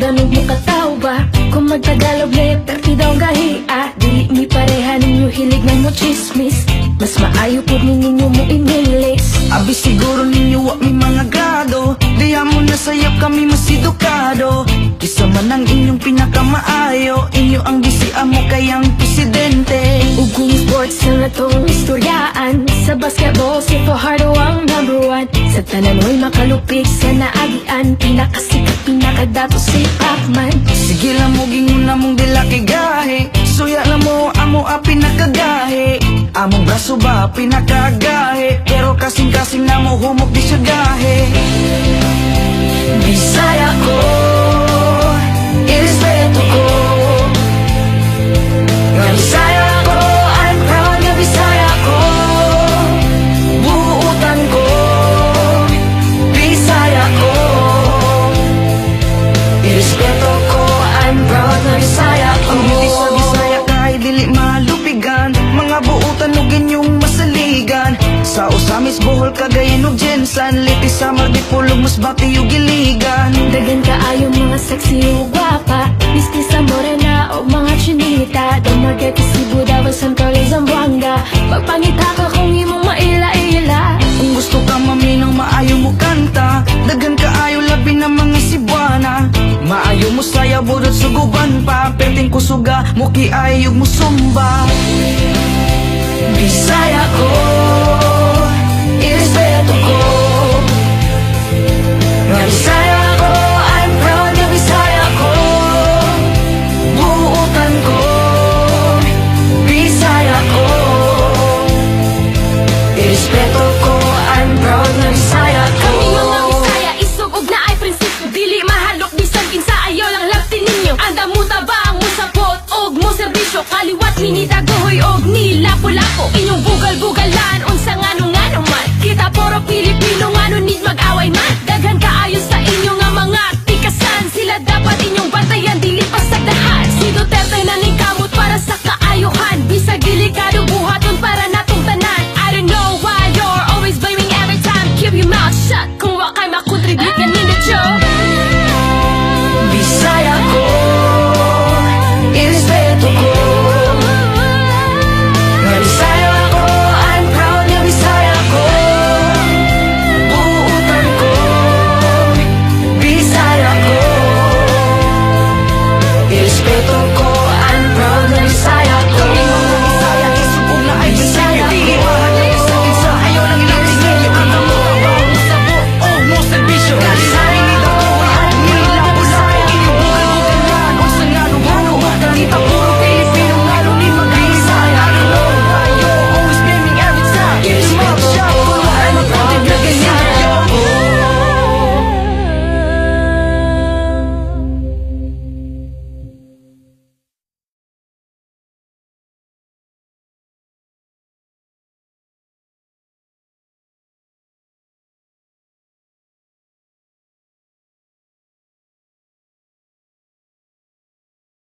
Danog mo kataw ba? Kung magtagalog le, pertidaw gahi dili mi pareha ninyo hilig na mo chismis. Mas maayo po ninyo mo inilis. Abi siguro ninyo wa mi mga grado, diya mo na sayap kami mas edukado. Kisa man ang inyong pinakamaayo, inyo ang bisi amo kayang presidente. Ug kung sports na natong istoryaan, sa basketball si Fajardo ang #1. Sa tanan mo'y makalupit sa naagian, pinakasikat pinakadato si Pacman. Sige lang mo gingon na mong dila kay gahe, suya lang mo amo a pinakagahe. Among braso ba pinakagahe, pero kasing-kasing na mo humok di siya gahe. Bisaya ko, irespeto ko. Nga Bisaya ko, I'm proud nga Bisaya ko. Buutan ko, Bisaya ko. Irespeto ko, I'm proud nga Bisaya ko. Ang beauty sa Bisaya kahit dili malupigan, mga buutan ug inyong masaligan. Sa Osamis, Bohol, Cagayan ug Jensan, Liti, Samar, Dipolog, Masbate ug Iligan. Dagan kaayo mga sexy ug gwapa, Misti sa Morena o mga chinita. Dumagat Cebu, Davao, San Carlos, Zamboanga. Pagpangita ka kung imong maila-ila. Kung gusto ka maminang maayo mo kanta, dagan kaayo labi na mga Cebuana. Maayo mo saya budot suguban pa, perting kusuga mo kiayo mo sumba. Bisaya ko, irespeto ko. Nga Bisaya ko, I'm proud nga Bisaya ko. Buutan ko, Bisaya ko. Irespeto ko, I'm proud nga Bisaya ko. Kami mga Bisaya, isog ug naay prinsipyo. Dili mahalok bisan kinsa ayaw lang labti ninyo. Anda mo tabang mo sapot og mo serbisyo. Kaliwat minita gohoy og ni lapo-lapo. Inyong bugal-bugalan